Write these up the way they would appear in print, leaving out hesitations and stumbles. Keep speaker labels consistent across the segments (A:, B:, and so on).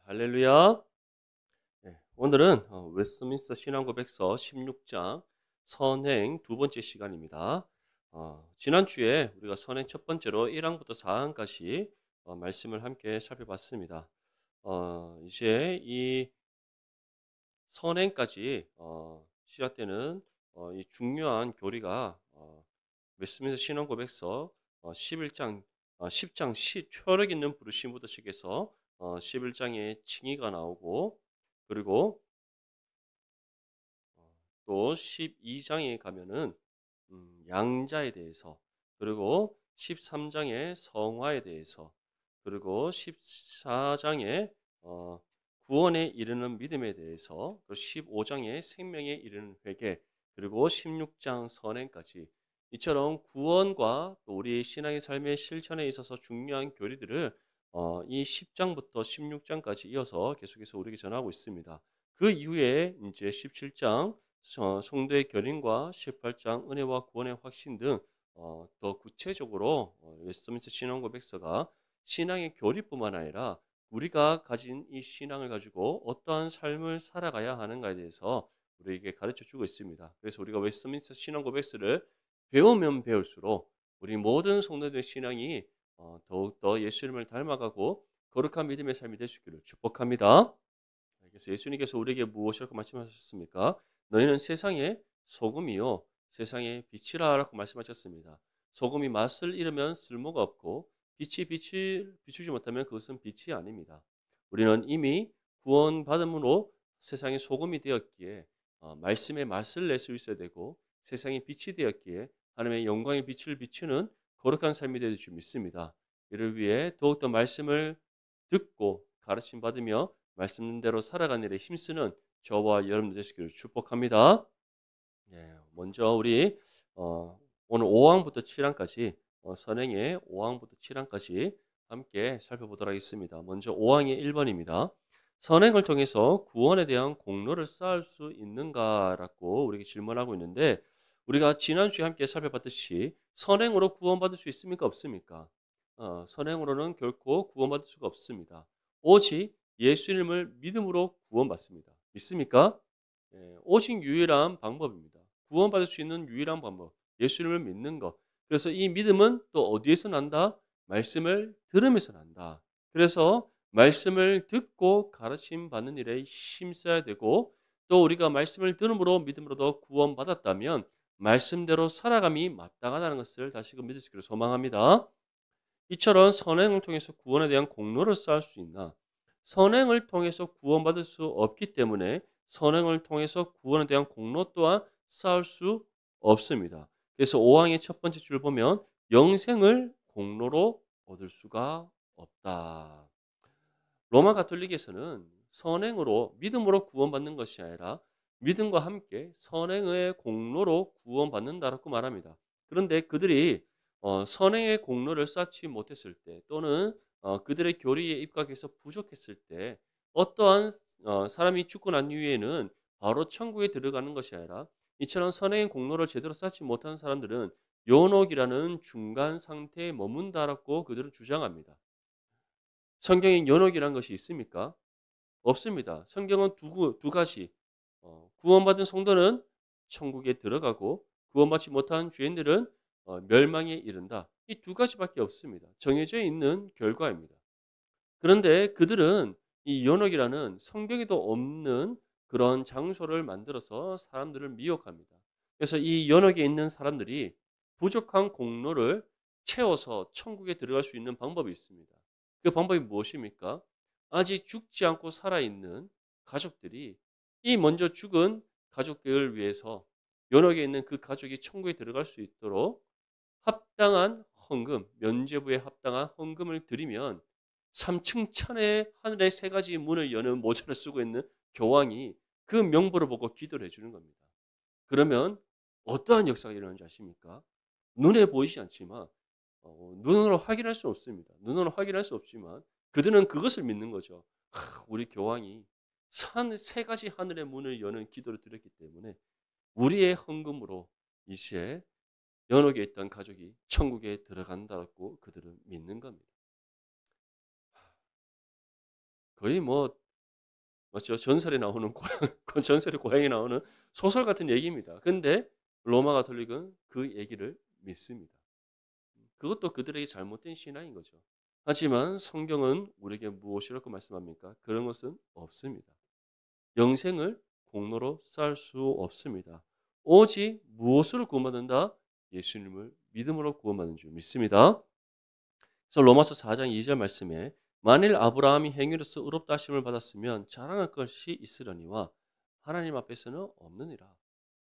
A: 할렐루야. 네, 오늘은 웨스트민스터 신앙고백서 16장 선행 두 번째 시간입니다. 지난주에 우리가 선행 첫 번째로 1항부터 4항까지 말씀을 함께 살펴봤습니다. 이제 이 선행까지 시작되는 이 중요한 교리가 웨스트민스터 신앙고백서 11장 10장 초력 있는 부르심부터 시작해서 11장에 칭의가 나오고 그리고 또 12장에 가면은 양자에 대해서 그리고 13장에 성화에 대해서 그리고 14장에 구원에 이르는 믿음에 대해서 그리고 15장에 생명에 이르는 회개 그리고 16장 선행까지 이처럼 구원과 또 우리 신앙의 삶의 실천에 있어서 중요한 교리들을 이 10장부터 16장까지 이어서 계속해서 우리에게 전하고 있습니다. 그 이후에 이제 17장 성도의 결인과 18장 은혜와 구원의 확신 등 더 구체적으로 웨스트민스터 신앙고백서가 신앙의 교리뿐만 아니라 우리가 가진 이 신앙을 가지고 어떠한 삶을 살아가야 하는가에 대해서 우리에게 가르쳐 주고 있습니다. 그래서 우리가 웨스트민스터 신앙고백서를 배우면 배울수록 우리 모든 성도들의 신앙이 더욱더 예수 이름을 닮아가고 거룩한 믿음의 삶이 될 수 있기를 축복합니다. 그래서 예수님께서 우리에게 무엇이라고 말씀하셨습니까? 너희는 세상의 소금이요 세상의 빛이라 라고 말씀하셨습니다. 소금이 맛을 잃으면 쓸모가 없고 빛이 빛을 비추지 못하면 그것은 빛이 아닙니다. 우리는 이미 구원받음으로 세상의 소금이 되었기에 말씀의 맛을 낼 수 있어야 되고 세상의 빛이 되었기에 하나님의 영광의 빛을 비추는 거룩한 삶이 될 줄 믿습니다. 이를 위해 더욱더 말씀을 듣고 가르침 받으며 말씀대로 살아가는 일에 힘쓰는 저와 여러분들 되시기를 축복합니다. 예, 먼저 우리 오늘 5항부터 7항까지 선행의 5항부터 7항까지 함께 살펴보도록 하겠습니다. 먼저 5항의 1번입니다. 선행을 통해서 구원에 대한 공로를 쌓을 수 있는가라고 우리에게 질문하고 있는데 우리가 지난주에 함께 살펴봤듯이 선행으로 구원받을 수 있습니까? 없습니까? 선행으로는 결코 구원받을 수가 없습니다. 오직 예수님을 믿음으로 구원받습니다. 믿습니까? 예, 오직 유일한 방법입니다. 구원받을 수 있는 유일한 방법, 예수님을 믿는 것. 그래서 이 믿음은 또 어디에서 난다? 말씀을 들으면서 난다. 그래서 말씀을 듣고 가르침 받는 일에 힘써야 되고 또 우리가 말씀을 들음으로 믿음으로도 구원받았다면 말씀대로 살아감이 마땅하다는 것을 다시금 믿을 수 있기를 소망합니다. 이처럼 선행을 통해서 구원에 대한 공로를 쌓을 수 있나? 선행을 통해서 구원받을 수 없기 때문에 선행을 통해서 구원에 대한 공로 또한 쌓을 수 없습니다. 그래서 5항의 첫 번째 줄 보면 영생을 공로로 얻을 수가 없다. 로마 가톨릭에서는 선행으로 믿음으로 구원받는 것이 아니라 믿음과 함께 선행의 공로로 구원받는다라고 말합니다. 그런데 그들이 선행의 공로를 쌓지 못했을 때 또는 그들의 교리에 입각해서 부족했을 때 어떠한 사람이 죽고 난 이후에는 바로 천국에 들어가는 것이 아니라 이처럼 선행의 공로를 제대로 쌓지 못한 사람들은 연옥이라는 중간 상태에 머문다라고 그들은 주장합니다. 성경에 연옥이라는 것이 있습니까? 없습니다. 성경은 두 가지. 구원받은 성도는 천국에 들어가고 구원받지 못한 죄인들은 멸망에 이른다. 이 두 가지밖에 없습니다. 정해져 있는 결과입니다. 그런데 그들은 이 연옥이라는 성경에도 없는 그런 장소를 만들어서 사람들을 미혹합니다. 그래서 이 연옥에 있는 사람들이 부족한 공로를 채워서 천국에 들어갈 수 있는 방법이 있습니다. 그 방법이 무엇입니까? 아직 죽지 않고 살아있는 가족들이 이 먼저 죽은 가족들을 위해서 연옥에 있는 그 가족이 천국에 들어갈 수 있도록 합당한 헌금, 면죄부에 합당한 헌금을 드리면 3층 천의 하늘의 세 가지 문을 여는 모자를 쓰고 있는 교황이 그 명부를 보고 기도를 해주는 겁니다. 그러면 어떠한 역사가 일어나는지 아십니까? 눈에 보이지 않지만 눈으로 확인할 수 없습니다. 눈으로 확인할 수 없지만 그들은 그것을 믿는 거죠. 우리 교황이 세 가지 하늘의 문을 여는 기도를 드렸기 때문에 우리의 헌금으로 이제 연옥에 있던 가족이 천국에 들어간다고 그들은 믿는 겁니다. 거의 뭐 맞죠? 전설에 나오는 고향 전설의 고향에 나오는 소설 같은 얘기입니다. 근데 로마 가톨릭은 그 얘기를 믿습니다. 그것도 그들에게 잘못된 신앙인 거죠. 하지만 성경은 우리에게 무엇이라고 말씀합니까? 그런 것은 없습니다. 영생을 공로로 쌓을 수 없습니다. 오직 무엇으로 구원받는다? 예수님을 믿음으로 구원받는 줄 믿습니다. 그래서 로마서 4장 2절 말씀에 만일 아브라함이 행위로서 의롭다 하심을 받았으면 자랑할 것이 있으려니와 하나님 앞에서는 없느니라.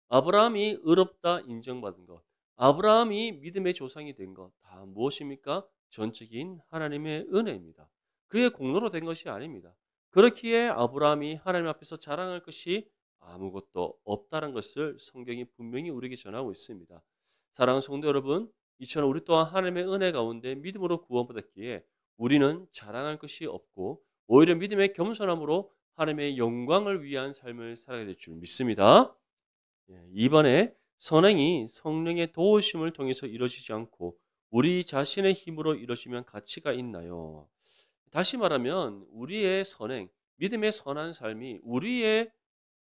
A: 아브라함이 의롭다 인정받은 것, 아브라함이 믿음의 조상이 된 것 다 무엇입니까? 전적인 하나님의 은혜입니다. 그의 공로로 된 것이 아닙니다. 그렇기에 아브라함이 하나님 앞에서 자랑할 것이 아무것도 없다는 것을 성경이 분명히 우리에게 전하고 있습니다. 사랑하는 성도 여러분, 이처럼 우리 또한 하나님의 은혜 가운데 믿음으로 구원받았기에 우리는 자랑할 것이 없고 오히려 믿음의 겸손함으로 하나님의 영광을 위한 삶을 살아야 될 줄 믿습니다. 이번에 선행이 성령의 도우심을 통해서 이루어지지 않고 우리 자신의 힘으로 이루어지면 가치가 있나요? 다시 말하면 우리의 선행, 믿음의 선한 삶이 우리의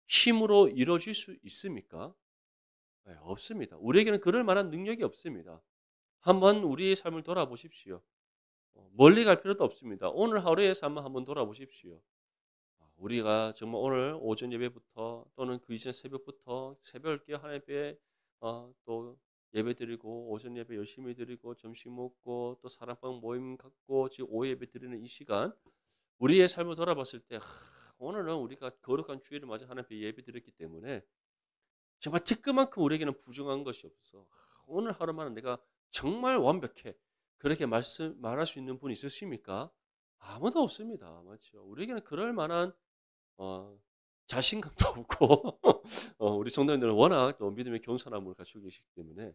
A: 힘으로 이루어질 수 있습니까? 네, 없습니다. 우리에게는 그럴 만한 능력이 없습니다. 한번 우리의 삶을 돌아보십시오. 멀리 갈 필요도 없습니다. 오늘 하루의 삶을 한번 돌아보십시오. 우리가 정말 오늘 오전 예배부터 또는 그 이전 새벽부터 새벽에 하나님 앞에 또 예배 드리고 오전 예배 열심히 드리고 점심 먹고 또 사랑방 모임 갖고 지금 오후 예배 드리는 이 시간 우리의 삶을 돌아봤을 때 오늘은 우리가 거룩한 주일을 맞아 하나님 앞에 예배 드렸기 때문에 정말 티끌만큼 우리에게는 부정한 것이 없어. 오늘 하루만은 내가 정말 완벽해. 그렇게 말할 수 있는 분이 있으십니까? 아무도 없습니다. 맞죠? 우리에게는 그럴 만한 자신감도 없고 우리 성도님들은 워낙 또 믿음의 겸손함을 갖추고 계시기 때문에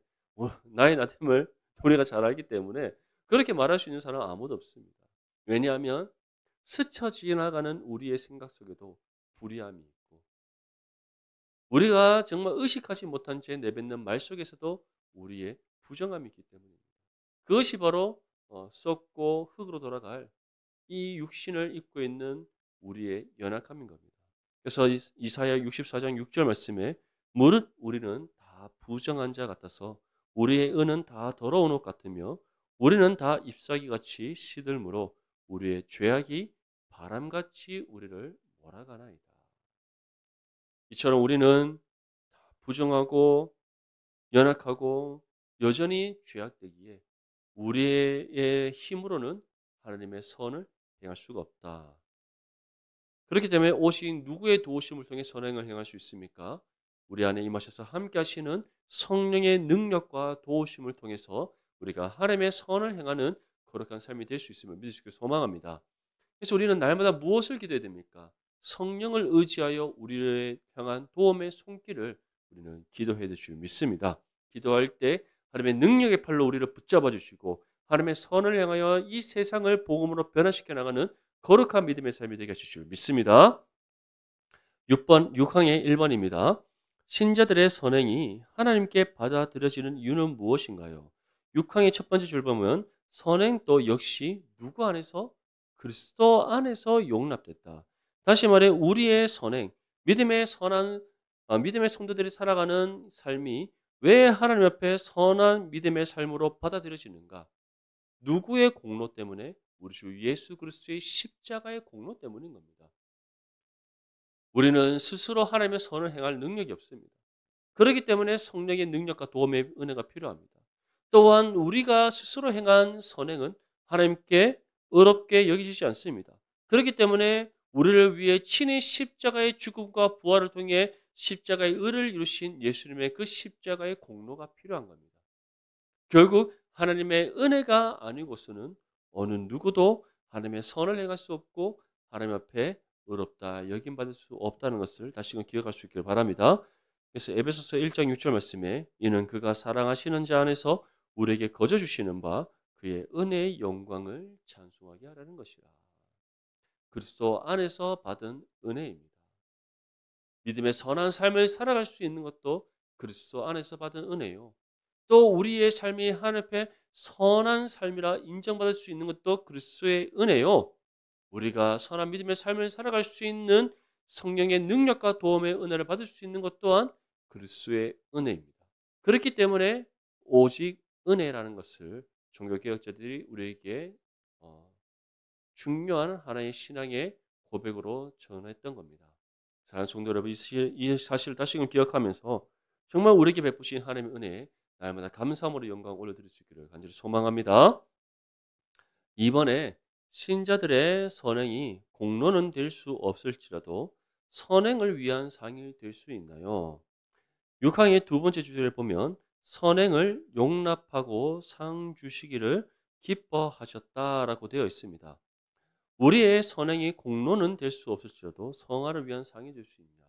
A: 나의 나됨을 우리가 잘 알기 때문에 그렇게 말할 수 있는 사람은 아무도 없습니다. 왜냐하면 스쳐 지나가는 우리의 생각 속에도 불의함이 있고 우리가 정말 의식하지 못한 채 내뱉는 말 속에서도 우리의 부정함이 있기 때문입니다. 그것이 바로 썩고 흙으로 돌아갈 이 육신을 입고 있는 우리의 연약함인 겁니다. 그래서 이사야 64장 6절 말씀에 무릇 우리는 다 부정한 자 같아서 우리의 은은 다 더러운 옷 같으며 우리는 다 잎사귀같이 시들므로 우리의 죄악이 바람같이 우리를 몰아가나이다. 이처럼 우리는 부정하고 연약하고 여전히 죄악되기에 우리의 힘으로는 하나님의 선을 행할 수가 없다. 그렇기 때문에 오직 누구의 도우심을 통해 선행을 행할 수 있습니까? 우리 안에 임하셔서 함께 하시는 성령의 능력과 도우심을 통해서 우리가 하나님의 선을 행하는 거룩한 삶이 될 수 있음을 믿을 수 있게 소망합니다. 그래서 우리는 날마다 무엇을 기도해야 됩니까? 성령을 의지하여 우리를 향한 도움의 손길을 우리는 기도해야 될 줄 믿습니다. 기도할 때 하나님의 능력의 팔로 우리를 붙잡아 주시고 하나님의 선을 향하여 이 세상을 복음으로 변화시켜 나가는 거룩한 믿음의 삶이 되게 하실 줄 믿습니다. 6항의 1번입니다. 신자들의 선행이 하나님께 받아들여지는 이유는 무엇인가요? 6항의 첫 번째 줄 보면 선행도 역시 누구 안에서? 그리스도 안에서 용납됐다. 다시 말해 우리의 선행, 믿음의 성도들이 살아가는 삶이 왜 하나님 앞에 선한 믿음의 삶으로 받아들여지는가? 누구의 공로 때문에? 우리 주 예수 그리스도의 십자가의 공로 때문인 겁니다. 우리는 스스로 하나님의 선을 행할 능력이 없습니다. 그렇기 때문에 성령의 능력과 도움의 은혜가 필요합니다. 또한 우리가 스스로 행한 선행은 하나님께 의롭게 여기지지 않습니다. 그렇기 때문에 우리를 위해 친히 십자가의 죽음과 부활을 통해 십자가의 의를 이루신 예수님의 그 십자가의 공로가 필요한 겁니다. 결국 하나님의 은혜가 아니고서는 어느 누구도 하나님의 선을 행할 수 없고 하나님 앞에 의롭다 여김받을 수 없다는 것을 다시금 기억할 수 있기를 바랍니다. 그래서 에베소서 1장 6절 말씀에 이는 그가 사랑하시는 자 안에서 우리에게 거저 주시는 바 그의 은혜의 영광을 찬송하게 하라는 것이라. 그리스도 안에서 받은 은혜입니다. 믿음의 선한 삶을 살아갈 수 있는 것도 그리스도 안에서 받은 은혜요. 또 우리의 삶이 하나님 앞에 선한 삶이라 인정받을 수 있는 것도 그리스도의 은혜요. 우리가 선한 믿음의 삶을 살아갈 수 있는 성령의 능력과 도움의 은혜를 받을 수 있는 것 또한 그리스도의 은혜입니다. 그렇기 때문에 오직 은혜라는 것을 종교개혁자들이 우리에게 중요한 하나의 신앙의 고백으로 전했던 겁니다. 사랑하는 성도 여러분, 이 사실을 다시금 기억하면서 정말 우리에게 베푸신 하나님의 은혜에 날마다 감사함으로 영광 올려드릴 수 있기를 간절히 소망합니다. 이번에 신자들의 선행이 공로는 될 수 없을지라도 선행을 위한 상이 될 수 있나요? 6항의 두 번째 주제를 보면 선행을 용납하고 상 주시기를 기뻐하셨다라고 되어 있습니다. 우리의 선행이 공로는 될 수 없을지라도 성화를 위한 상이 될 수 있냐?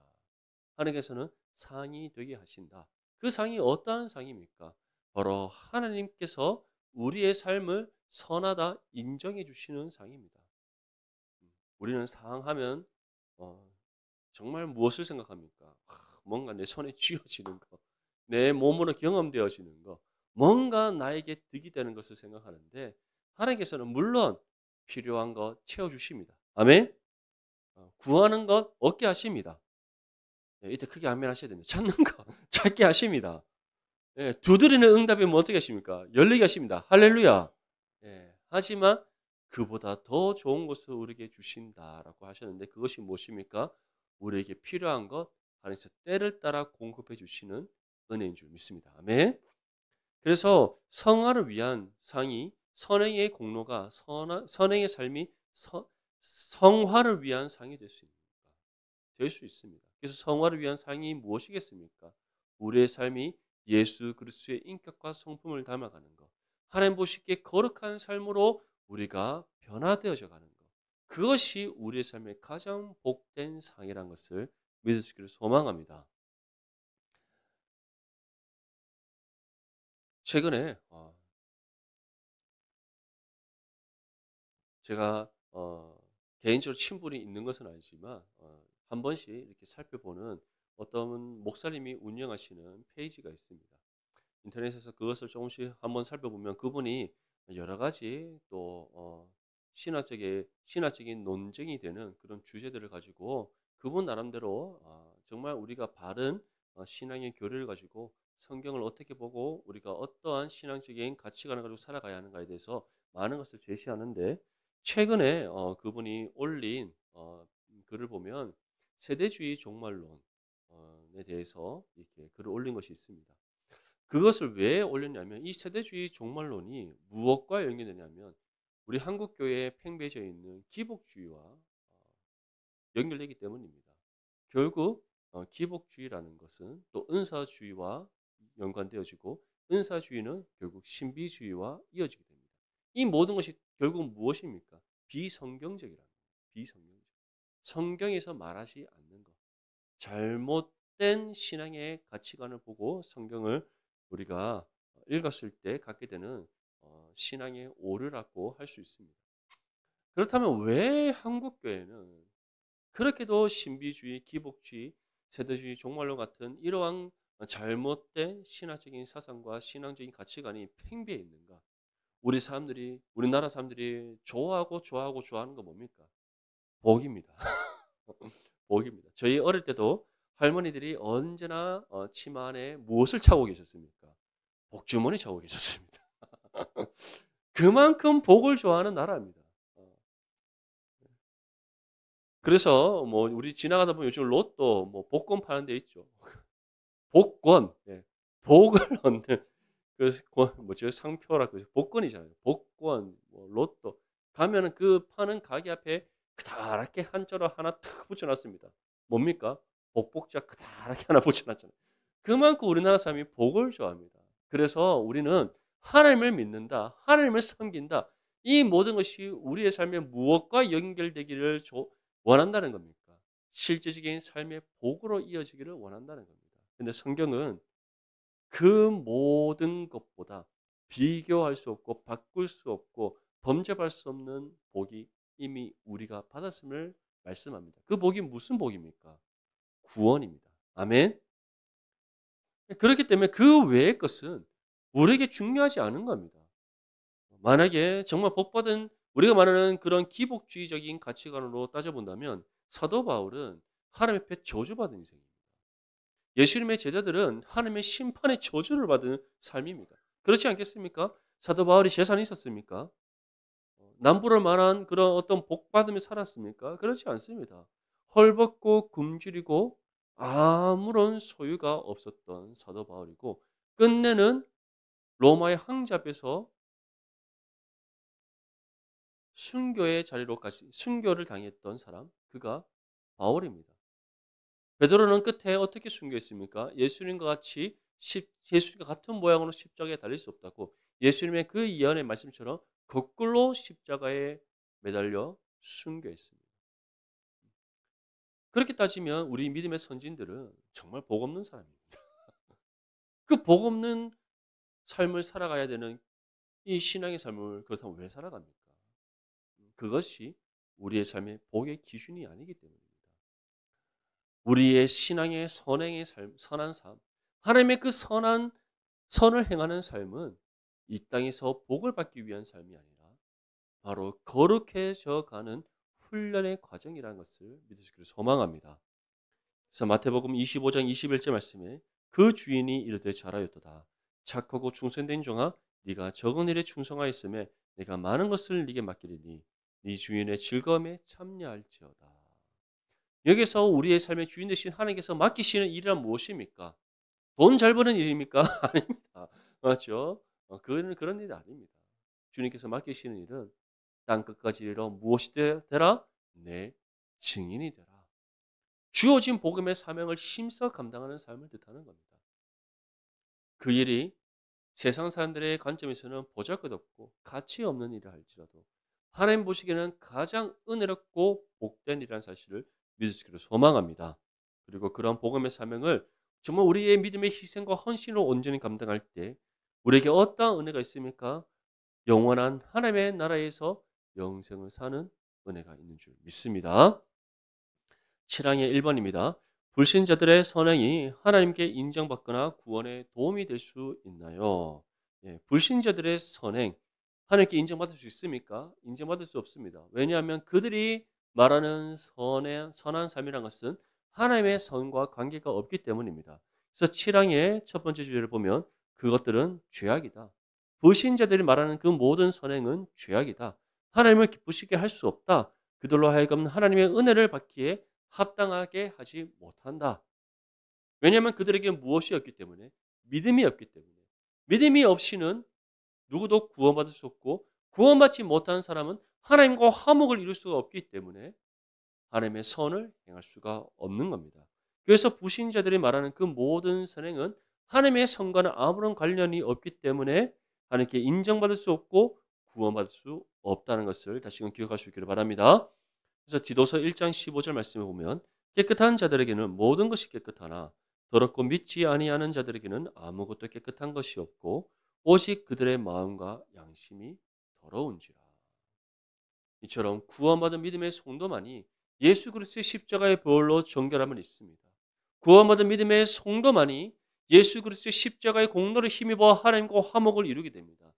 A: 하나님께서는 상이 되게 하신다. 그 상이 어떠한 상입니까? 바로 하나님께서 우리의 삶을 선하다 인정해 주시는 상입니다. 우리는 상하면 정말 무엇을 생각합니까? 뭔가 내 손에 쥐어지는 거, 내 몸으로 경험되어지는 거, 뭔가 나에게 득이 되는 것을 생각하는데 하나님께서는 물론 필요한 것 채워주십니다. 아멘? 구하는 것 얻게 하십니다. 이때 크게 아멘 하셔야 됩니다. 찾는 거 찾게 하십니다. 두드리는 응답이면 어떻게 하십니까? 열리게 하십니다. 할렐루야. 하지만 그보다 더 좋은 것을 우리에게 주신다라고 하셨는데 그것이 무엇입니까? 우리에게 필요한 것 하나님께서 때를 따라 공급해 주시는 은혜인 줄 믿습니다. 아멘. 그래서 성화를 위한 상이 선행의 공로가 선행의 삶이 성화를 위한 상이 될 수 있습니다. 그래서 성화를 위한 상이 무엇이겠습니까? 우리의 삶이 예수 그리스도의 인격과 성품을 닮아가는 것, 하나님 보시기에 거룩한 삶으로 우리가 변화되어져 가는 것, 그것이 우리의 삶의 가장 복된 상이라는 것을 믿을 수 있기를 소망합니다. 최근에 제가 개인적으로 친분이 있는 것은 아니지만 한 번씩 이렇게 살펴보는 어떤 목사님이 운영하시는 페이지가 있습니다. 인터넷에서 그것을 조금씩 한번 살펴보면 그분이 여러 가지 또 신학적인 논쟁이 되는 그런 주제들을 가지고 그분 나름대로 정말 우리가 바른 신앙의 교리를 가지고 성경을 어떻게 보고 우리가 어떠한 신앙적인 가치관을 가지고 살아가야 하는가에 대해서 많은 것을 제시하는데 최근에 그분이 올린 글을 보면 세대주의 종말론에 대해서 이렇게 글을 올린 것이 있습니다. 그것을 왜 올렸냐면 이 세대주의 종말론이 무엇과 연결되냐면 우리 한국교회에 팽배해져 있는 기복주의와 연결되기 때문입니다. 결국 기복주의라는 것은 또 은사주의와 연관되어지고 은사주의는 결국 신비주의와 이어지게 됩니다. 이 모든 것이 결국 무엇입니까? 비성경적이라는 거예요. 비성경적. 성경에서 말하지 않는 것. 잘못된 신앙의 가치관을 보고 성경을 우리가 읽었을 때 갖게 되는 신앙의 오류라고 할 수 있습니다. 그렇다면 왜 한국교회는 그렇게도 신비주의, 기복주의, 세대주의, 종말론 같은 이러한 잘못된 신학적인 사상과 신앙적인 가치관이 팽배해 있는가? 우리나라 사람들이 좋아하는 거 뭡니까? 복입니다. 복입니다. 저희 어릴 때도 할머니들이 언제나 치마 안에 무엇을 차고 계셨습니까? 복주머니 차고 계셨습니다. 그만큼 복을 좋아하는 나라입니다. 그래서 뭐 우리 지나가다 보면 요즘 로또 뭐 복권 파는 데 있죠. 복권, 복을 얻는 그 뭐죠 상표라 그 복권이잖아요. 복권, 뭐 로또 가면은 그 파는 가게 앞에 크다랗게 한자로 하나 탁 붙여놨습니다. 뭡니까? 복복자 크다랗게 하나 붙여놨잖아요. 그만큼 우리나라 사람이 복을 좋아합니다. 그래서 우리는 하나님을 믿는다, 하나님을 섬긴다. 이 모든 것이 우리의 삶에 무엇과 연결되기를 원한다는 겁니까? 실제적인 삶의 복으로 이어지기를 원한다는 겁니다. 근데 성경은 그 모든 것보다 비교할 수 없고 바꿀 수 없고 범접할 수 없는 복이 이미 우리가 받았음을 말씀합니다. 그 복이 무슨 복입니까? 구원입니다. 아멘. 그렇기 때문에 그 외의 것은 우리에게 중요하지 않은 겁니다. 만약에 정말 복받은 우리가 말하는 그런 기복주의적인 가치관으로 따져본다면 사도 바울은 하나님 앞에 저주받은 인생입니다. 예수님의 제자들은 하나님의 심판의 저주를 받은 삶입니다. 그렇지 않겠습니까? 사도 바울이 재산이 있었습니까? 남부를 만한 그런 어떤 복 받으며 살았습니까? 그렇지 않습니다. 헐벗고 굶주리고 아무런 소유가 없었던 사도 바울이고 끝내는 로마의 황제 앞에서 순교의 자리로까지 순교를 당했던 사람 그가 바울입니다. 베드로는 끝에 어떻게 순교했습니까? 예수님과 같이 예수님과 같은 모양으로 십자가에 달릴 수 없다고 예수님의 그 예언의 말씀처럼 거꾸로 십자가에 매달려 순교했습니다. 그렇게 따지면 우리 믿음의 선진들은 정말 복 없는 사람입니다. 그 복 없는 삶을 살아가야 되는 이 신앙의 삶을 그렇다면 왜 살아갑니까? 그것이 우리의 삶의 복의 기준이 아니기 때문입니다. 우리의 신앙의 선행의 삶, 선한 삶, 하나님의 그 선을 행하는 삶은 이 땅에서 복을 받기 위한 삶이 아니라 바로 거룩해져 가는 훈련의 과정이라는 것을 믿으시기를 소망합니다. 그래서 마태복음 25장 21절 말씀에 그 주인이 이르되 잘하였도다. 착하고 충성된 종아 네가 적은 일에 충성하였음에 내가 많은 것을 네게 맡기리니 네 주인의 즐거움에 참여할지어다. 여기서 우리의 삶의 주인 되신 하나님께서 맡기시는 일이란 무엇입니까? 돈 잘 버는 일입니까? 아닙니다. 맞죠? 그런 일이 아닙니다. 주님께서 맡기시는 일은 땅 끝까지 이르러 무엇이 되라? 내 증인이 되라. 주어진 복음의 사명을 힘써 감당하는 삶을 뜻하는 겁니다. 그 일이 세상 사람들의 관점에서는 보잘것없고 가치 없는 일을 할지라도 하나님 보시기에는 가장 은혜롭고 복된 일이라는 사실을 믿으시기를 소망합니다. 그리고 그런 복음의 사명을 정말 우리의 믿음의 희생과 헌신으로 온전히 감당할 때 우리에게 어떠한 은혜가 있습니까? 영원한 하나님의 나라에서 영생을 사는 은혜가 있는 줄 믿습니다. 7항의 1번입니다. 불신자들의 선행이 하나님께 인정받거나 구원에 도움이 될 수 있나요? 불신자들의 선행, 하나님께 인정받을 수 있습니까? 인정받을 수 없습니다. 왜냐하면 그들이 말하는 선한 삶이라는 것은 하나님의 선과 관계가 없기 때문입니다. 그래서 7항의 첫 번째 주제를 보면 그것들은 죄악이다. 불신자들이 말하는 그 모든 선행은 죄악이다. 하나님을 기쁘시게 할 수 없다. 그들로 하여금 하나님의 은혜를 받기에 합당하게 하지 못한다. 왜냐하면 그들에게 무엇이 없기 때문에? 믿음이 없기 때문에. 믿음이 없이는 누구도 구원받을 수 없고 구원받지 못한 사람은 하나님과 화목을 이룰 수가 없기 때문에 하나님의 선을 행할 수가 없는 겁니다. 그래서 불신자들이 말하는 그 모든 선행은 하나님의 선과는 아무런 관련이 없기 때문에 하나님께 인정받을 수 없고 구원받을 수 없다는 것을 다시금 기억할 수 있기를 바랍니다. 그래서 디도서 1장 15절 말씀에 보면 깨끗한 자들에게는 모든 것이 깨끗하나 더럽고 믿지 아니하는 자들에게는 아무것도 깨끗한 것이 없고 오직 그들의 마음과 양심이 더러운지라. 이처럼 구원받은 믿음의 성도만이 예수 그리스도의 십자가의 보혈로 정결함을 입습니다. 구원받은 믿음의 성도만이 예수 그리스도의 십자가의 공로를 힘입어 하나님과 화목을 이루게 됩니다.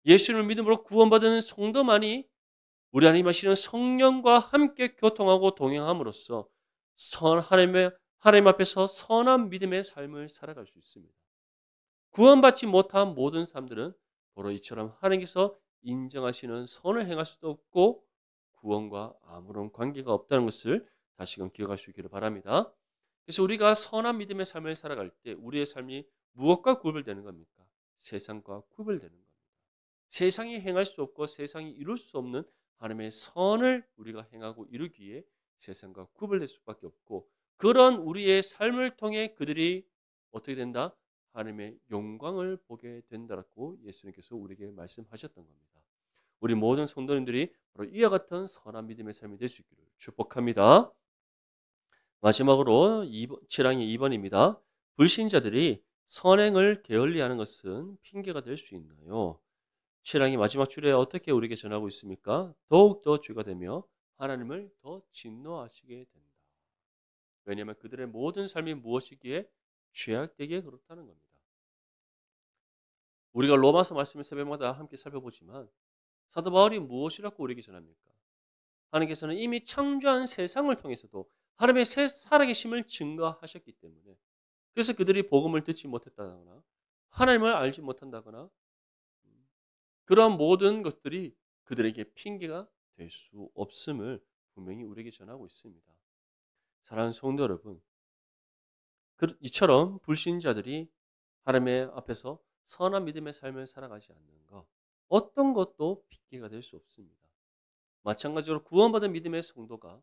A: 예수를 믿음으로 구원받은 성도만이 우리 하나님 하시는 성령과 함께 교통하고 동행함으로써 하나님 앞에서 선한 믿음의 삶을 살아갈 수 있습니다. 구원받지 못한 모든 사람들은 바로 이처럼 하나님께서 인정하시는 선을 행할 수도 없고 구원과 아무런 관계가 없다는 것을 다시금 기억할 수 있기를 바랍니다. 그래서 우리가 선한 믿음의 삶을 살아갈 때 우리의 삶이 무엇과 구별되는 겁니까? 세상과 구별되는 겁니다. 세상이 행할 수 없고 세상이 이룰 수 없는 하나님의 선을 우리가 행하고 이루기에 세상과 구별될 수밖에 없고 그런 우리의 삶을 통해 그들이 어떻게 된다? 하나님의 영광을 보게 된다라고 예수님께서 우리에게 말씀하셨던 겁니다. 우리 모든 성도님들이 바로 이와 같은 선한 믿음의 삶이 될 수 있기를 축복합니다. 마지막으로 7항의 2번입니다. 불신자들이 선행을 게을리하는 것은 핑계가 될 수 있나요? 7항의 마지막 줄에 어떻게 우리에게 전하고 있습니까? 더욱더 죄가 되며 하나님을 더 진노하시게 된다. 왜냐하면 그들의 모든 삶이 무엇이기에 죄악되게 그렇다는 겁니다. 우리가 로마서 말씀을 새벽마다 함께 살펴보지만 사도 바울이 무엇이라고 우리에게 전합니까? 하나님께서는 이미 창조한 세상을 통해서도 하나님의 살아계심을 증거하셨기 때문에, 그래서 그들이 복음을 듣지 못했다거나 하나님을 알지 못한다거나 그러한 모든 것들이 그들에게 핑계가 될 수 없음을 분명히 우리에게 전하고 있습니다. 사랑하는 성도 여러분, 이처럼 불신자들이 하나님의 앞에서 선한 믿음의 삶을 살아가지 않는 것, 어떤 것도 핑계가 될 수 없습니다. 마찬가지로 구원받은 믿음의 성도가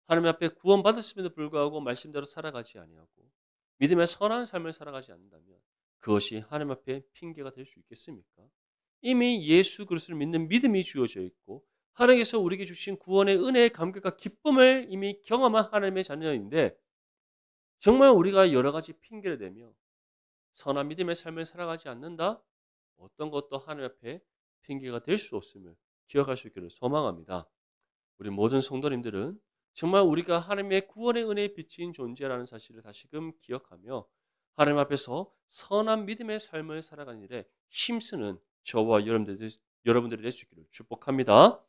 A: 하나님 앞에 구원받았음에도 불구하고 말씀대로 살아가지 아니하고 믿음의 선한 삶을 살아가지 않는다면 그것이 하나님 앞에 핑계가 될 수 있겠습니까? 이미 예수 그리스도를 믿는 믿음이 주어져 있고 하나님께서 우리에게 주신 구원의 은혜의 감격과 기쁨을 이미 경험한 하나님의 자녀인데, 정말 우리가 여러 가지 핑계를 대며 선한 믿음의 삶을 살아가지 않는다? 어떤 것도 하나님 앞에 핑계가 될 수 없음을 기억할 수 있기를 소망합니다. 우리 모든 성도님들은 정말 우리가 하나님의 구원의 은혜에 비친 존재라는 사실을 다시금 기억하며 하나님 앞에서 선한 믿음의 삶을 살아가는 일에 힘쓰는 저와 여러분들이 될 수 있기를 축복합니다.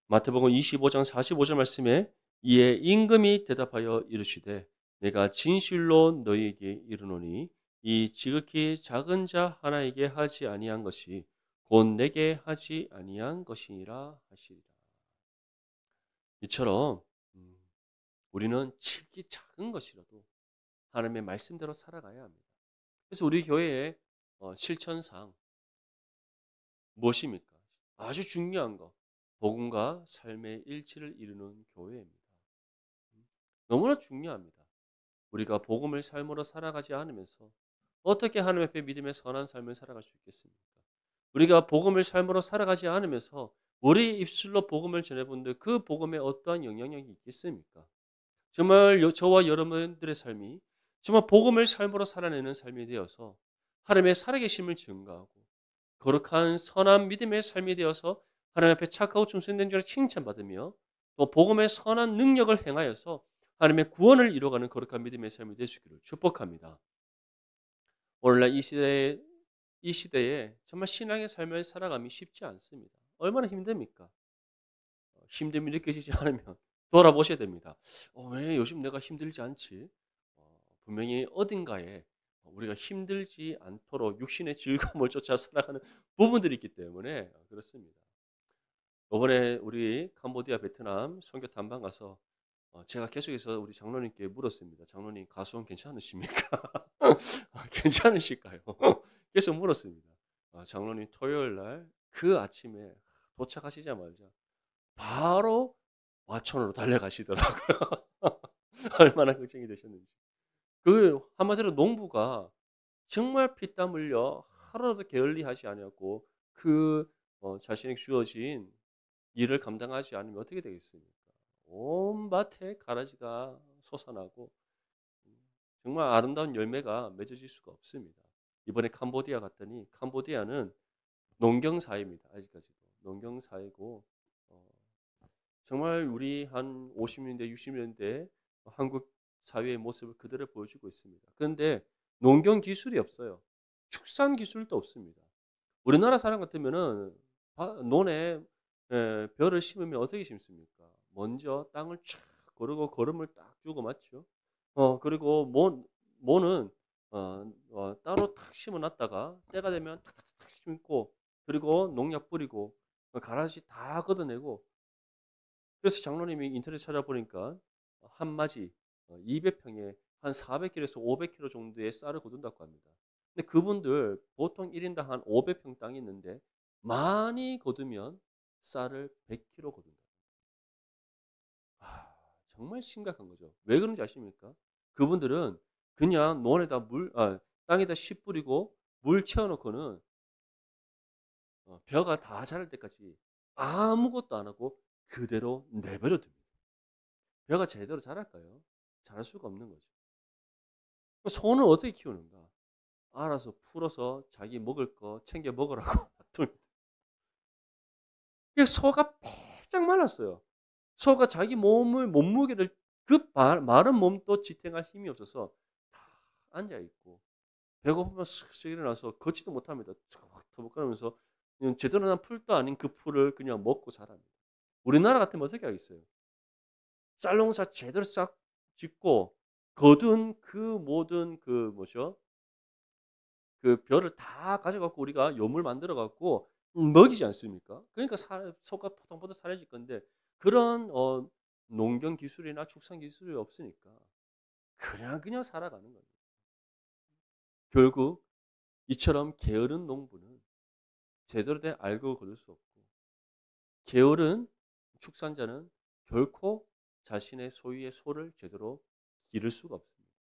A: 마태복음 25장 45절 말씀에 이에 임금이 대답하여 이르시되 내가 진실로 너희에게 이르노니 이 지극히 작은 자 하나에게 하지 아니한 것이 곧 내게 하지 아니한 것이니라 하시리라. 이처럼 우리는 지극히 작은 것이라도 하나님의 말씀대로 살아가야 합니다. 그래서 우리 교회의 실천상 무엇입니까? 아주 중요한 거, 복음과 삶의 일치를 이루는 교회입니다. 너무나 중요합니다. 우리가 복음을 삶으로 살아가지 않으면서 어떻게 하나님 앞에 믿음의 선한 삶을 살아갈 수 있겠습니까? 우리가 복음을 삶으로 살아가지 않으면서 우리 입술로 복음을 전해본들 그 복음에 어떠한 영향력이 있겠습니까? 정말 저와 여러분들의 삶이 정말 복음을 삶으로 살아내는 삶이 되어서 하나님의 살아계심을 증거하고 거룩한 선한 믿음의 삶이 되어서 하나님 앞에 착하고 충성된 자를 칭찬받으며 또 복음의 선한 능력을 행하여서 하나님의 구원을 이루어가는 거룩한 믿음의 삶이 될 수 있기를 축복합니다. 오늘날 이 시대에 정말 신앙의 삶을 살아감이 쉽지 않습니다. 얼마나 힘듭니까? 힘듦이 느껴지지 않으면 돌아보셔야 됩니다. 왜 요즘 내가 힘들지 않지? 분명히 어딘가에 우리가 힘들지 않도록 육신의 즐거움을 쫓아 살아가는 부분들이 있기 때문에 그렇습니다. 이번에 우리 캄보디아, 베트남 선교 탐방 가서 제가 계속해서 우리 장로님께 물었습니다. 장로님 가수원 괜찮으십니까? 괜찮으실까요? 계속 물었습니다. 장로님 토요일 날 그 아침에 도착하시자마자 바로 와천으로 달려가시더라고요. 얼마나 걱정이 되셨는지. 그 한마디로 농부가 정말 피땀 흘려 하루라도 게을리하지 아니하고 그 자신에게 주어진 일을 감당하지 않으면 어떻게 되겠습니까? 온 밭에 가라지가 솟아나고 정말 아름다운 열매가 맺어질 수가 없습니다. 이번에 캄보디아 갔더니 캄보디아는 농경사회입니다. 아직까지도 농경사회고 정말 우리 한 50년대, 60년대 한국 사회의 모습을 그대로 보여주고 있습니다. 그런데 농경 기술이 없어요. 축산 기술도 없습니다. 우리나라 사람 같으면은 논에 벼를 심으면 어떻게 심습니까? 먼저 땅을 쫙 거르고 거름을 딱 주고 맞죠? 그리고 모는 따로 탁 심어놨다가 때가 되면 탁탁탁 심고 그리고 농약 뿌리고 가라지 다 걷어내고. 그래서 장로님이 인터넷 찾아보니까 한 마지 200평에 한 400kg에서 500kg 정도의 쌀을 거둔다고 합니다. 근데 그분들 보통 1인당 한 500평 땅이 있는데 많이 거두면 쌀을 100kg 거둔다. 정말 심각한 거죠. 왜 그런지 아십니까? 그분들은 그냥 논에다 땅에다 씨 뿌리고 물 채워놓고는 벼가 다 자랄 때까지 아무것도 안 하고 그대로 내버려 둡니다. 벼가 제대로 자랄까요? 자랄 수가 없는 거죠. 소는 어떻게 키우는가? 알아서 풀어서 자기 먹을 거 챙겨 먹으라고 놔둡니다. 소가 빼짝 말랐어요. 소가 자기 몸무게를 그 마른 몸도 지탱할 힘이 없어서 다 앉아있고 배고프면 슥슥 일어나서 걷지도 못합니다. 터벅터벅거리면서 제대로 난 풀도 아닌 그 풀을 그냥 먹고 자랍니다. 우리나라 같으면 어떻게 하겠어요? 쌀농사 제대로 싹 짓고 거둔 그 모든 그 뭐죠? 그 벼를 다 가져갖고 우리가 요물 만들어갖고 먹이지 않습니까? 그러니까 소가 포동포동 사라질 건데 그런 농경 기술이나 축산 기술이 없으니까 그냥 살아가는 거예요. 결국 이처럼 게으른 농부는 제대로 된 알곡을 거둘 수 없고 게으른 축산자는 결코 자신의 소유의 소를 제대로 기를 수가 없습니다.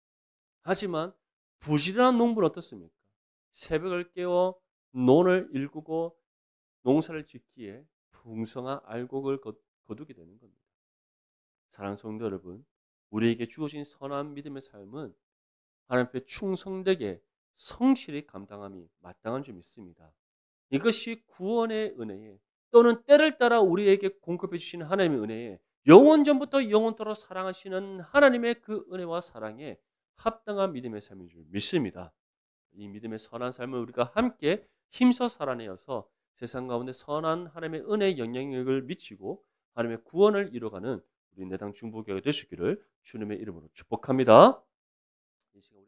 A: 하지만 부지런한 농부는 어떻습니까? 새벽을 깨워 논을 일구고 농사를 짓기에 풍성한 알곡을 거두게 되는 겁니다. 사랑하는 성도 여러분, 우리에게 주어진 선한 믿음의 삶은 하나님 앞에 충성되게 성실히 감당함이 마땅한 줄 믿습니다. 이것이 구원의 은혜에 또는 때를 따라 우리에게 공급해 주시는 하나님의 은혜에 영원전부터 영원토록 사랑하시는 하나님의 그 은혜와 사랑에 합당한 믿음의 삶인 줄 믿습니다. 이 믿음의 선한 삶을 우리가 함께 힘써 살아내어서 세상 가운데 선한 하나님의 은혜의 영향력을 미치고 하나님의 구원을 이뤄가는 우리 내당 중보교회 되시기를 주님의 이름으로 축복합니다. 이 시간 우리